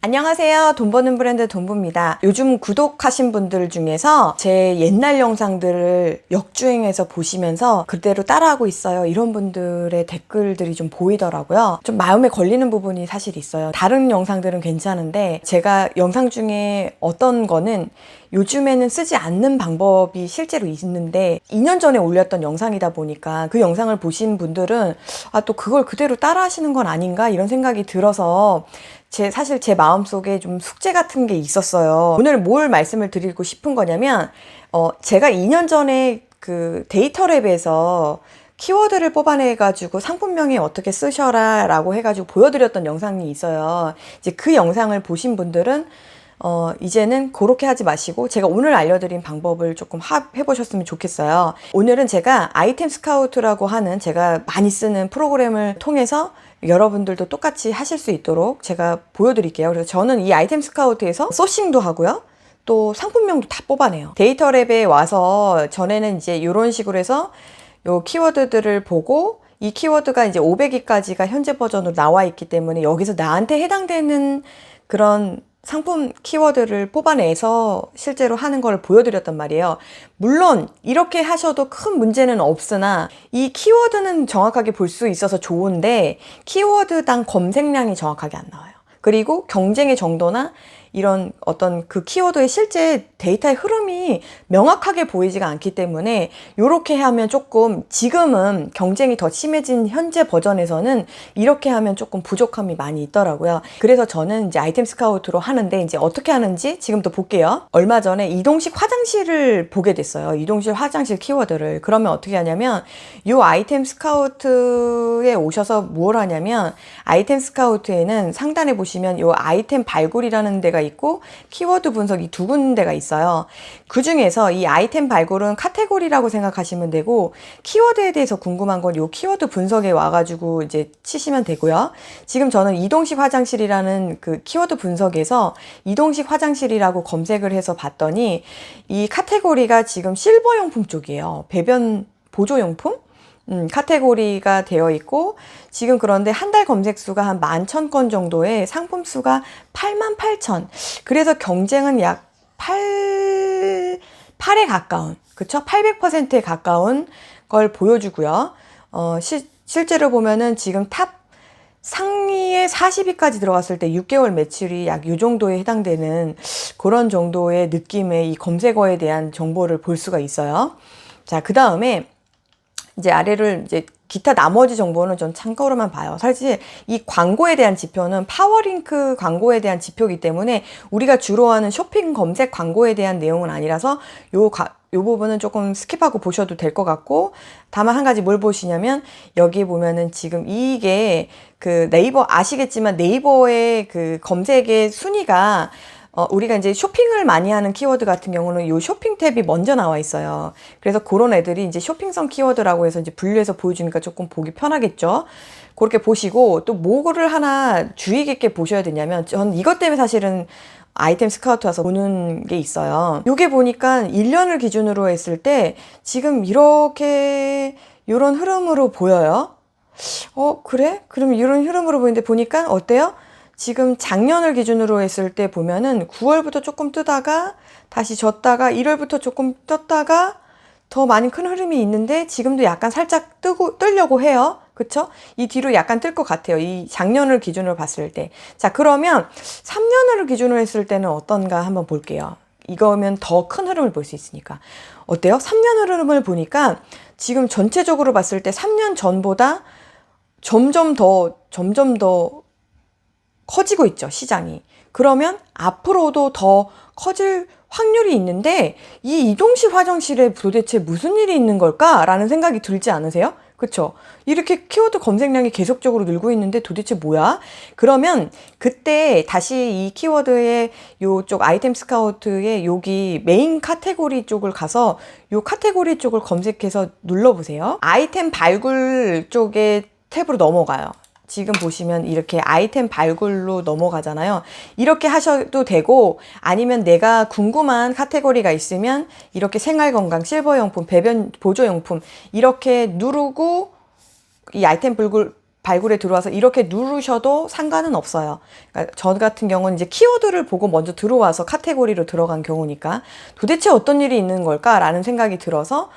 안녕하세요. 돈 버는 브랜드 돈부입니다. 요즘 구독하신 분들 중에서 제 옛날 영상들을 역주행해서 보시면서 그대로 따라하고 있어요. 이런 분들의 댓글들이 좀 보이더라고요. 좀 마음에 걸리는 부분이 사실 있어요. 다른 영상들은 괜찮은데 제가 영상 중에 어떤 거는 요즘에는 쓰지 않는 방법이 실제로 있는데 2년 전에 올렸던 영상이다 보니까 그 영상을 보신 분들은 또 그걸 그대로 따라 하시는 건 아닌가 이런 생각이 들어서 사실 제 마음속에 좀 숙제 같은 게 있었어요. 오늘 뭘 말씀을 드리고 싶은 거냐면 제가 2년 전에 그 데이터랩에서 키워드를 뽑아내가지고 상품명에 어떻게 쓰셔라 라고 해가지고 보여드렸던 영상이 있어요. 이제 그 영상을 보신 분들은 이제는 그렇게 하지 마시고 제가 오늘 알려드린 방법을 조금 해보셨으면 좋겠어요. 오늘은 제가 아이템 스카우트라고 하는 제가 많이 쓰는 프로그램을 통해서 여러분들도 똑같이 하실 수 있도록 제가 보여드릴게요. 그래서 저는 이 아이템 스카우트에서 소싱도 하고요. 또 상품명도 다 뽑아내요. 데이터랩에 와서 전에는 이제 이런 식으로 해서 요 키워드들을 보고 이 키워드가 이제 500위까지가 현재 버전으로 나와 있기 때문에 여기서 나한테 해당되는 그런 상품 키워드를 뽑아내서 실제로 하는 걸 보여드렸단 말이에요. 물론 이렇게 하셔도 큰 문제는 없으나 이 키워드는 정확하게 볼 수 있어서 좋은데 키워드당 검색량이 정확하게 안 나와요. 그리고 경쟁의 정도나 이런 어떤 그 키워드의 실제 데이터의 흐름이 명확하게 보이지가 않기 때문에 이렇게 하면 조금 지금은 경쟁이 더 심해진 현재 버전에서는 이렇게 하면 조금 부족함이 많이 있더라고요. 그래서 저는 이제 아이템 스카우트로 하는데 이제 어떻게 하는지 지금부터 볼게요. 얼마 전에 이동식 화장실을 보게 됐어요. 이동식 화장실 키워드를. 그러면 어떻게 하냐면 이 아이템 스카우트에 오셔서 뭘 하냐면 아이템 스카우트에는 상단에 보시면 이 아이템 발굴이라는 데가 있고 키워드 분석 이 두 군데가 있어요. 그 중에서 이 아이템 발굴은 카테고리라고 생각하시면 되고 키워드에 대해서 궁금한 건 이 키워드 분석에 와가지고 이제 치시면 되고요. 지금 저는 이동식 화장실이라는 그 키워드 분석에서 이동식 화장실이라고 검색을 해서 봤더니 이 카테고리가 지금 실버용품 쪽이에요. 배변 보조용품? 카테고리가 되어 있고 지금 그런데 한 달 검색 수가 한 11,000건 정도에 상품 수가 88,000. 그래서 경쟁은 약 8에 가까운, 그쵸? 800%에 가까운 걸 보여주고요. 실제로 보면은 지금 탑 상위에 40위까지 들어갔을 때 6개월 매출이 약 이 정도에 해당되는 그런 정도의 느낌의 이 검색어에 대한 정보를 볼 수가 있어요. 자, 그 다음에 이제 아래를 이제 기타 나머지 정보는 좀 참고로만 봐요. 사실 이 광고에 대한 지표는 파워링크 광고에 대한 지표이기 때문에 우리가 주로 하는 쇼핑 검색 광고에 대한 내용은 아니라서 요 부분은 조금 스킵하고 보셔도 될 것 같고, 다만 한 가지 뭘 보시냐면 여기 보면은 지금 이게 그 네이버 아시겠지만 네이버의 그 검색의 순위가 우리가 이제 쇼핑을 많이 하는 키워드 같은 경우는 이 쇼핑 탭이 먼저 나와 있어요. 그래서 그런 애들이 이제 쇼핑성 키워드라고 해서 이제 분류해서 보여주니까 조금 보기 편하겠죠. 그렇게 보시고 또 뭐를 하나 주의 깊게 보셔야 되냐면 전 이것 때문에 사실은 아이템 스카우트 와서 보는 게 있어요. 요게 보니까 1년을 기준으로 했을 때 지금 이렇게 요런 흐름으로 보여요. 그래? 그럼 이런 흐름으로 보이는데 보니까 어때요? 지금 작년을 기준으로 했을 때 보면은 9월부터 조금 뜨다가 다시 졌다가 1월부터 조금 떴다가 더 많이 큰 흐름이 있는데 지금도 약간 살짝 뜨려고 해요. 그쵸? 이 뒤로 약간 뜰 것 같아요. 이 작년을 기준으로 봤을 때. 자, 그러면 3년을 기준으로 했을 때는 어떤가 한번 볼게요. 이거면 더 큰 흐름을 볼 수 있으니까. 어때요? 3년 흐름을 보니까 지금 전체적으로 봤을 때 3년 전보다 점점 더 커지고 있죠, 시장이. 그러면 앞으로도 더 커질 확률이 있는데 이 이동식 화장실에 도대체 무슨 일이 있는 걸까라는 생각이 들지 않으세요? 그쵸? 이렇게 키워드 검색량이 계속적으로 늘고 있는데 도대체 뭐야? 그러면 그때 다시 이 키워드의 요쪽 아이템 스카우트의 여기 메인 카테고리 쪽을 가서 요 카테고리 쪽을 검색해서 눌러보세요. 아이템 발굴 쪽에 탭으로 넘어가요. 지금 보시면 이렇게 아이템 발굴로 넘어가잖아요. 이렇게 하셔도 되고 아니면 내가 궁금한 카테고리가 있으면 이렇게 생활건강, 실버용품, 배변 보조용품 이렇게 누르고 이 아이템 발굴에 들어와서 이렇게 누르셔도 상관은 없어요. 그러니까 저 같은 경우는 이제 키워드를 보고 먼저 들어와서 카테고리로 들어간 경우니까 도대체 어떤 일이 있는 걸까라는 생각이 들어서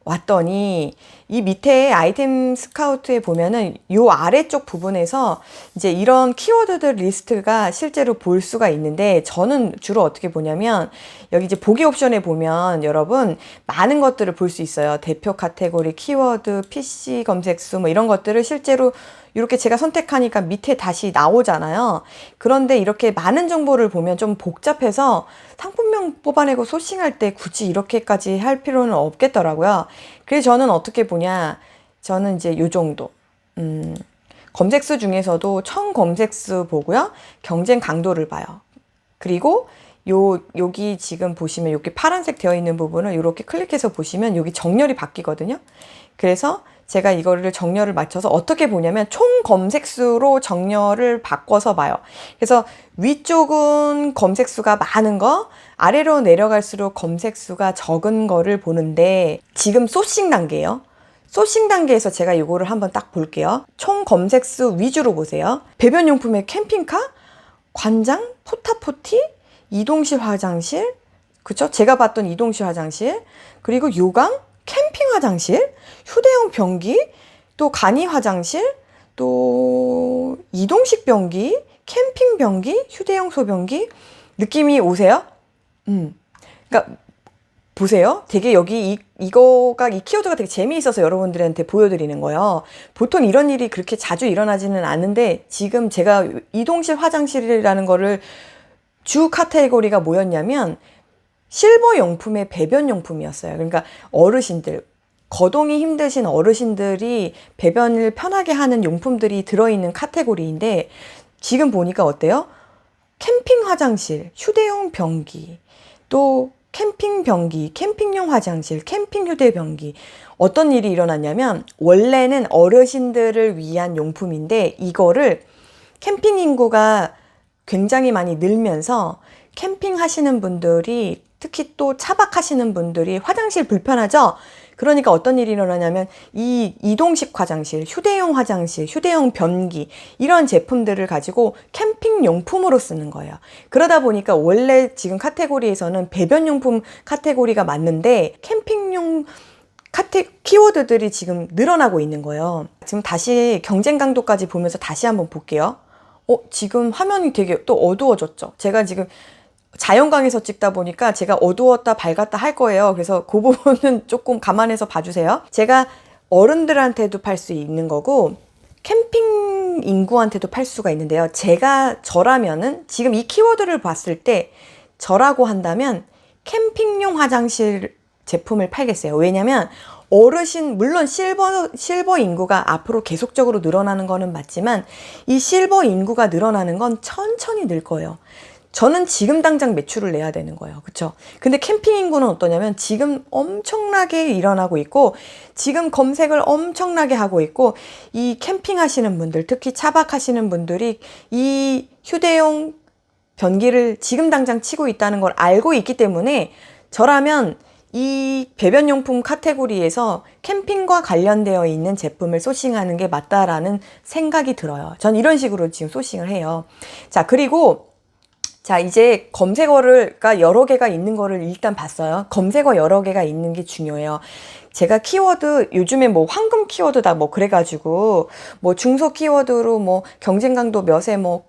왔더니 이 밑에 아이템 스카우트에 보면은 요 아래쪽 부분에서 이제 이런 키워드들 리스트가 실제로 볼 수가 있는데, 저는 주로 어떻게 보냐면 여기 이제 보기 옵션에 보면 여러분 많은 것들을 볼 수 있어요. 대표 카테고리, 키워드, PC 검색수 뭐 이런 것들을 실제로 이렇게 제가 선택하니까 밑에 다시 나오잖아요. 그런데 이렇게 많은 정보를 보면 좀 복잡해서 상품명 뽑아내고 소싱할 때 굳이 이렇게까지 할 필요는 없겠더라고요. 그래서 저는 어떻게 보냐, 저는 이제 요 정도 검색수 중에서도 총 검색수 보고요, 경쟁 강도를 봐요. 그리고 여기 지금 보시면 여기 파란색 되어 있는 부분을 이렇게 클릭해서 보시면 여기 정렬이 바뀌거든요. 그래서 제가 이거를 정렬을 맞춰서 어떻게 보냐면 총 검색수로 정렬을 바꿔서 봐요. 그래서 위쪽은 검색수가 많은 거, 아래로 내려갈수록 검색수가 적은 거를 보는데, 지금 소싱 단계예요. 소싱 단계에서 제가 이거를 한번 딱 볼게요. 총 검색수 위주로 보세요. 배변용품의 캠핑카, 관장, 포타포티, 이동식 화장실, 그쵸? 제가 봤던 이동식 화장실, 그리고 요강, 캠핑 화장실, 휴대용 변기, 또 간이 화장실, 또 이동식 변기, 캠핑 변기, 휴대용 소변기. 느낌이 오세요? 그러니까 보세요. 되게 여기 이 키워드가 되게 재미있어서 여러분들한테 보여드리는 거예요. 보통 이런 일이 그렇게 자주 일어나지는 않는데, 지금 제가 이동식 화장실이라는 거를 주 카테고리가 뭐였냐면 실버 용품의 배변 용품이었어요. 그러니까 어르신들, 거동이 힘드신 어르신들이 배변을 편하게 하는 용품들이 들어있는 카테고리인데, 지금 보니까 어때요? 캠핑 화장실, 휴대용 변기, 또 캠핑 변기, 캠핑용 화장실, 캠핑 휴대 변기. 어떤 일이 일어났냐면 원래는 어르신들을 위한 용품인데, 이거를 캠핑 인구가 굉장히 많이 늘면서 캠핑 하시는 분들이, 특히 또 차박 하시는 분들이 화장실 불편하죠? 그러니까 어떤 일이 일어나냐면 이 이동식 화장실, 휴대용 화장실, 휴대용 변기, 이런 제품들을 가지고 캠핑 용품으로 쓰는 거예요. 그러다 보니까 원래 지금 카테고리에서는 배변용품 카테고리가 맞는데 캠핑용 키워드들이 지금 늘어나고 있는 거예요. 지금 다시 경쟁 강도까지 보면서 다시 한번 볼게요. 지금 화면이 되게 또 어두워졌죠? 제가 지금 자연광에서 찍다 보니까 제가 어두웠다 밝았다 할 거예요. 그래서 그 부분은 조금 감안해서 봐주세요. 제가 어른들한테도 팔 수 있는 거고 캠핑 인구한테도 팔 수가 있는데요. 저라면은 지금 이 키워드를 봤을 때 저라고 한다면 캠핑용 화장실 제품을 팔겠어요. 왜냐면 어르신, 물론 실버 인구가 앞으로 계속적으로 늘어나는 거는 맞지만 이 실버 인구가 늘어나는 건 천천히 늘 거예요. 저는 지금 당장 매출을 내야 되는 거예요. 그쵸? 근데 캠핑 인구는 어떠냐면 지금 엄청나게 일어나고 있고, 지금 검색을 엄청나게 하고 있고, 이 캠핑 하시는 분들, 특히 차박 하시는 분들이 이 휴대용 변기를 지금 당장 치고 있다는 걸 알고 있기 때문에 저라면 이 배변용품 카테고리에서 캠핑과 관련되어 있는 제품을 소싱하는 게 맞다라는 생각이 들어요. 전 이런 식으로 지금 소싱을 해요. 자, 그리고 이제 검색어가 여러 개가 있는 거를 일단 봤어요. 검색어 여러 개가 있는 게 중요해요. 제가 키워드, 요즘에 뭐 황금 키워드다 뭐 그래가지고 뭐 중소 키워드로 뭐 경쟁 강도 몇에 뭐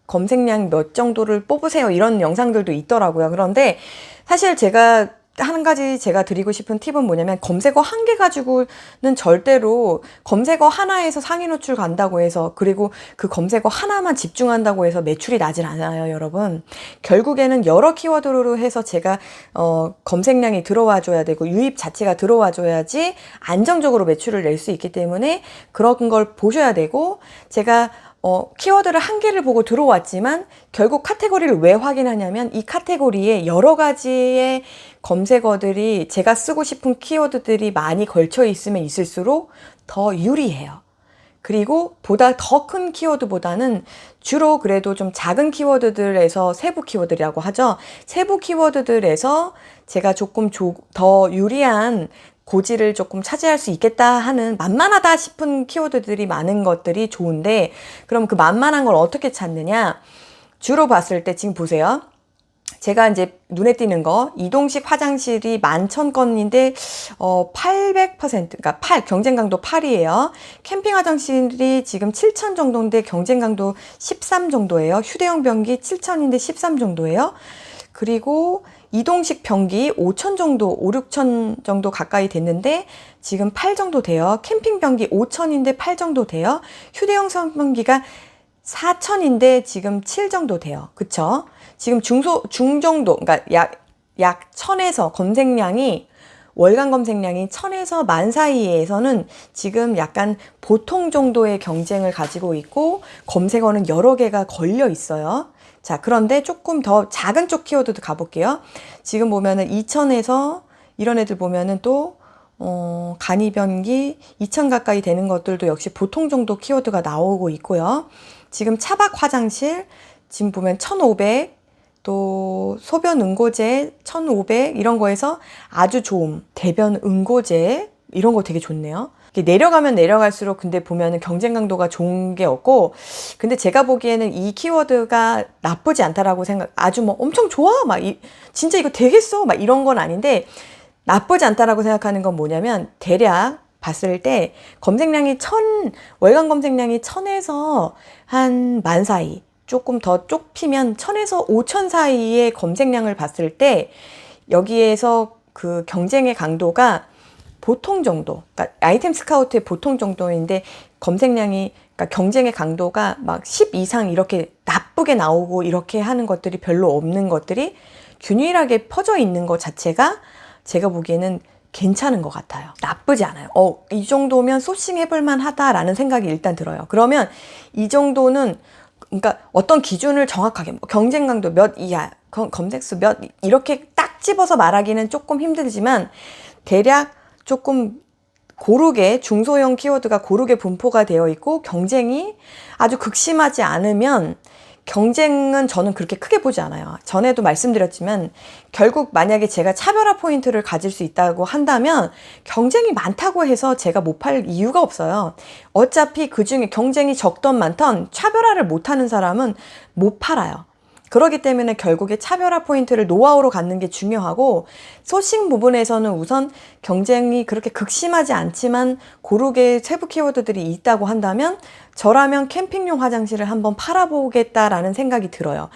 검색량 몇 정도를 뽑으세요, 이런 영상들도 있더라고요. 그런데 사실 한 가지 제가 드리고 싶은 팁은 뭐냐면, 검색어 한 개 가지고는 절대로 검색어 하나에서 상위 노출 간다고 해서, 그리고 그 검색어 하나만 집중한다고 해서 매출이 나질 않아요, 여러분. 결국에는 여러 키워드로 해서 제가 검색량이 들어와 줘야 되고 유입 자체가 들어와 줘야지 안정적으로 매출을 낼 수 있기 때문에 그런 걸 보셔야 되고, 제가 키워드를 한 개를 보고 들어왔지만 결국 카테고리를 왜 확인하냐면 이 카테고리에 여러 가지의 검색어들이, 제가 쓰고 싶은 키워드들이 많이 걸쳐 있으면 있을수록 더 유리해요. 그리고 보다 더 큰 키워드보다는 주로 그래도 좀 작은 키워드들에서, 세부 키워드라고 하죠. 세부 키워드들에서 제가 조금 더 유리한 고지를 조금 차지할 수 있겠다 하는 만만하다 싶은 키워드들이 많은 것들이 좋은데, 그럼 그 만만한 걸 어떻게 찾느냐? 주로 봤을 때 지금 보세요. 제가 이제 눈에 띄는 거, 이동식 화장실이 11,000건인데 800%, 그러니까 경쟁 강도 8이에요. 캠핑 화장실이 지금 7,000 정도인데 경쟁 강도 13 정도예요. 휴대용 변기 7,000인데 13 정도예요. 그리고 이동식 변기 5,000 정도, 5, 6,000 정도 가까이 됐는데 지금 8 정도 돼요. 캠핑 변기 5,000인데 8 정도 돼요. 휴대용 선풍기가 4,000인데 지금 7 정도 돼요. 그쵸? 지금 중정도, 그러니까 약 1,000에서 월간 검색량이 1,000에서 10,000 사이에서는 지금 약간 보통 정도의 경쟁을 가지고 있고, 검색어는 여러 개가 걸려 있어요. 자, 그런데 조금 더 작은 쪽 키워드도 가볼게요. 지금 보면은 2,000에서 이런 애들 보면은 또 간이변기 2,000 가까이 되는 것들도 역시 보통 정도 키워드가 나오고 있고요. 지금 차박 화장실 지금 보면 1,500, 또 소변 응고제 1,500 이런 거에서 아주 좋음, 대변 응고제 이런 거 되게 좋네요. 내려가면 내려갈수록 근데 보면은 경쟁 강도가 좋은 게 없고, 근데 제가 보기에는 이 키워드가 나쁘지 않다라고 아주 뭐 엄청 좋아 진짜 이거 되겠어 이런 건 아닌데, 나쁘지 않다라고 생각하는 건 뭐냐면, 대략 봤을 때 검색량이 월간 검색량이 1,000에서 한 10,000 사이, 조금 더 좁히면 1,000에서 5,000 사이의 검색량을 봤을 때 여기에서 그 경쟁의 강도가 보통 정도, 그러니까 아이템 스카우트의 보통 정도인데 검색량이, 그러니까 경쟁의 강도가 막 10 이상 이렇게 나쁘게 나오고 이렇게 하는 것들이 별로 없는 것들이 균일하게 퍼져 있는 것 자체가 제가 보기에는 괜찮은 것 같아요. 나쁘지 않아요. 이 정도면 소싱 해볼만 하다라는 생각이 일단 들어요. 그러면 이 정도는, 그러니까 어떤 기준을 정확하게 경쟁 강도 몇 이하, 검색수 몇 이렇게 딱 집어서 말하기는 조금 힘들지만, 대략 조금 고르게 중소형 키워드가 고르게 분포가 되어 있고 경쟁이 아주 극심하지 않으면, 경쟁은 저는 그렇게 크게 보지 않아요. 전에도 말씀드렸지만 결국 만약에 제가 차별화 포인트를 가질 수 있다고 한다면 경쟁이 많다고 해서 제가 못 팔 이유가 없어요. 어차피 그중에 경쟁이 적던 많던 차별화를 못하는 사람은 못 팔아요. 그렇기 때문에 결국에 차별화 포인트를 노하우로 갖는 게 중요하고, 소싱 부분에서는 우선 경쟁이 그렇게 극심하지 않지만 고르게 세부 키워드들이 있다고 한다면 저라면 캠핑용 화장실을 한번 팔아보겠다라는 생각이 들어요.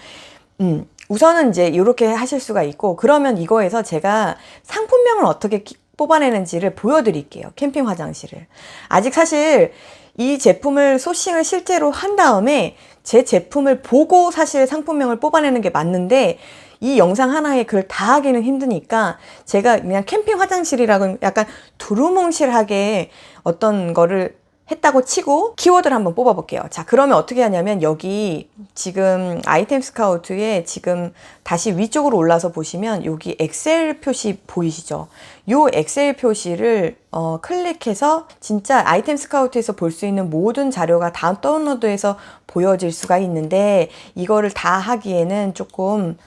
우선은 이제 이렇게 하실 수가 있고, 그러면 이거에서 제가 상품명을 어떻게 뽑아내는지를 보여드릴게요. 캠핑 화장실을. 아직 사실 이 제품을 소싱을 실제로 한 다음에 제 제품을 보고 사실 상품명을 뽑아내는 게 맞는데, 이 영상 하나에 그걸 다 하기는 힘드니까 제가 그냥 캠핑 화장실이라고 약간 두루뭉실하게 어떤 거를 했다고 치고 키워드를 한번 뽑아볼게요. 자, 그러면 어떻게 하냐면, 여기 지금 아이템 스카우트에 지금 다시 위쪽으로 올라서 보시면 여기 엑셀 표시 보이시죠? 요 엑셀 표시를 클릭해서 진짜 아이템 스카우트에서 볼 수 있는 모든 자료가 다 다운로드해서 보여질 수가 있는데, 이거를 다 하기에는 조금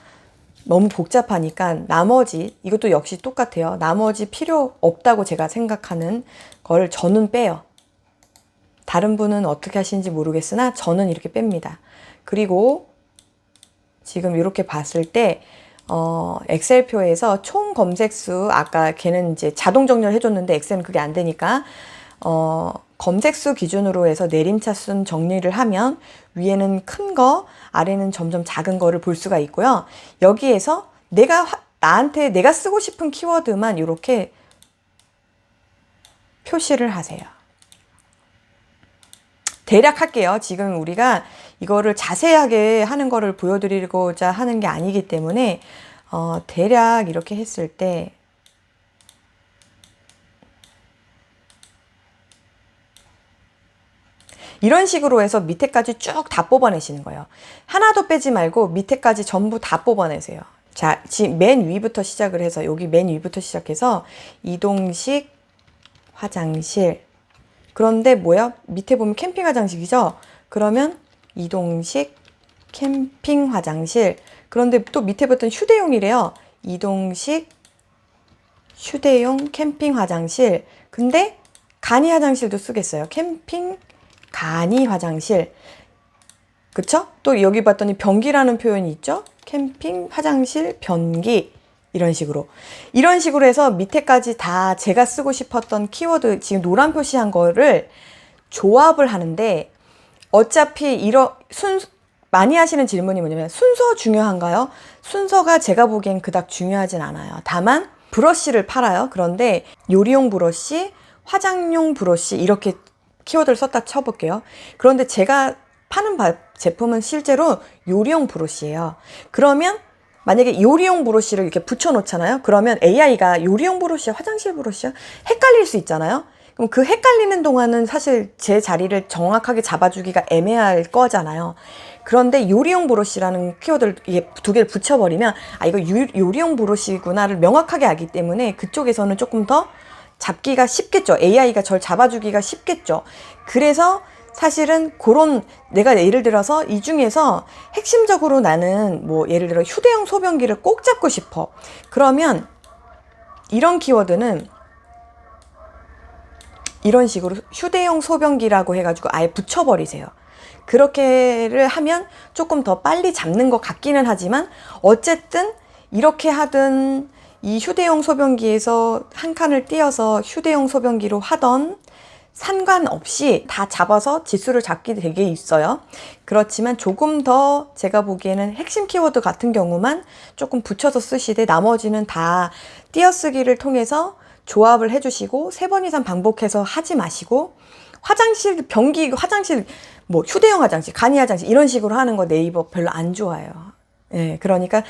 너무 복잡하니까 나머지, 이것도 역시 똑같아요. 나머지 필요 없다고 제가 생각하는 걸 저는 빼요. 다른 분은 어떻게 하시는지 모르겠으나 저는 이렇게 뺍니다. 그리고 지금 이렇게 봤을 때 엑셀표에서 총 검색수, 아까 걔는 이제 자동 정렬 해줬는데 엑셀은 그게 안 되니까 검색수 기준으로 해서 내림차순 정리를 하면 위에는 큰 거, 아래는 점점 작은 거를 볼 수가 있고요. 여기에서 내가 쓰고 싶은 키워드만 이렇게 표시를 하세요. 대략 할게요. 지금 우리가 이거를 자세하게 하는 거를 보여드리고자 하는 게 아니기 때문에 대략 이렇게 했을 때 이런 식으로 해서 밑에까지 쭉 다 뽑아내시는 거예요. 하나도 빼지 말고 밑에까지 전부 다 뽑아내세요. 자, 지금 맨 위부터 시작을 해서, 여기 맨 위부터 시작해서 이동식 화장실. 그런데 뭐야? 밑에 보면 캠핑 화장실이죠? 그러면 이동식 캠핑 화장실. 그런데 또 밑에 봤던 휴대용이래요. 이동식 휴대용 캠핑 화장실. 근데 간이 화장실도 쓰겠어요. 캠핑 간이 화장실. 그쵸? 또 여기 봤더니 변기라는 표현이 있죠? 캠핑 화장실 변기. 이런 식으로 해서 밑에까지 다 제가 쓰고 싶었던 키워드, 지금 노란 표시한 거를 조합을 하는데, 어차피 많이 하시는 질문이 뭐냐면 순서 중요한가요? 순서가 제가 보기엔 그닥 중요하진 않아요. 다만 브러쉬를 팔아요. 그런데 요리용 브러쉬, 화장용 브러쉬 이렇게 키워드를 썼다 쳐볼게요. 그런데 제가 파는 제품은 실제로 요리용 브러쉬예요. 그러면 만약에 요리용 브러쉬를 이렇게 붙여놓잖아요. 그러면 AI가 요리용 브러쉬야, 화장실 브러쉬야? 헷갈릴 수 있잖아요. 그럼 그 헷갈리는 동안은 사실 제 자리를 정확하게 잡아주기가 애매할 거잖아요. 그런데 요리용 브러쉬라는 키워드를 이게 두 개를 붙여버리면 이거 요리용 브러쉬구나를 명확하게 알기 때문에 그쪽에서는 조금 더 잡기가 쉽겠죠. AI가 절 잡아주기가 쉽겠죠. 그래서 사실은 내가 예를 들어서 이 중에서 핵심적으로 나는 뭐 예를 들어 휴대용 소변기를 꼭 잡고 싶어. 그러면 이런 키워드는 이런 식으로 휴대용 소변기라고 해가지고 아예 붙여버리세요. 그렇게를 하면 조금 더 빨리 잡는 것 같기는 하지만, 어쨌든 이렇게 하든 이 휴대용 소변기에서 한 칸을 띄어서 휴대용 소변기로 하던 상관없이 다 잡아서 지수를 잡게 되게 있어요. 그렇지만 조금 더 제가 보기에는 핵심 키워드 같은 경우만 조금 붙여서 쓰시되 나머지는 다 띄어쓰기를 통해서 조합을 해주시고 3번 이상 반복해서 하지 마시고, 화장실, 변기, 화장실, 뭐 휴대용 화장실, 간이 화장실 이런 식으로 하는 거 네이버 별로 안 좋아해요. 예, 그러니까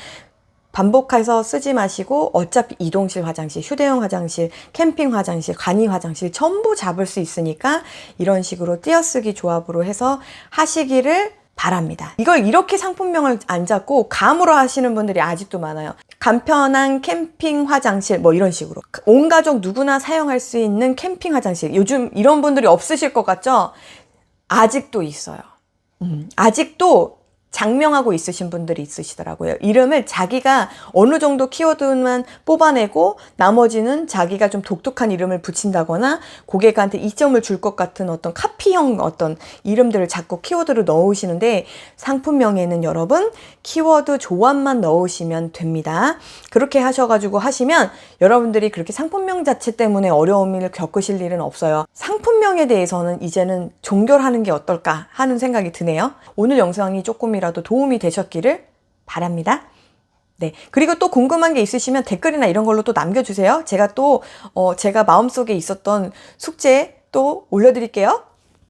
반복해서 쓰지 마시고 어차피 이동실 화장실, 휴대용 화장실, 캠핑 화장실, 간이 화장실 전부 잡을 수 있으니까 이런 식으로 띄어쓰기 조합으로 해서 하시기를 바랍니다. 이걸 이렇게 상품명을 안 잡고 감으로 하시는 분들이 아직도 많아요. 간편한 캠핑 화장실 뭐 이런 식으로. 온 가족 누구나 사용할 수 있는 캠핑 화장실. 요즘 이런 분들이 없으실 것 같죠? 아직도 있어요. 아직도 장명하고 있으신 분들이 있으시더라고요. 이름을 자기가 어느 정도 키워드만 뽑아내고 나머지는 자기가 좀 독특한 이름을 붙인다거나 고객한테 이점을 줄 것 같은 어떤 카피형 어떤 이름들을 자꾸 키워드로 넣으시는데, 상품명에는 여러분 키워드 조합만 넣으시면 됩니다. 그렇게 하셔가지고 하시면 여러분들이 그렇게 상품명 자체 때문에 어려움을 겪으실 일은 없어요. 상품명에 대해서는 이제는 종결하는 게 어떨까 하는 생각이 드네요. 오늘 영상이 조금이라도 도움이 되셨기를 바랍니다. 네. 그리고 또 궁금한 게 있으시면 댓글이나 이런 걸로 또 남겨주세요. 제가 또, 제가 마음속에 있었던 숙제 또 올려드릴게요.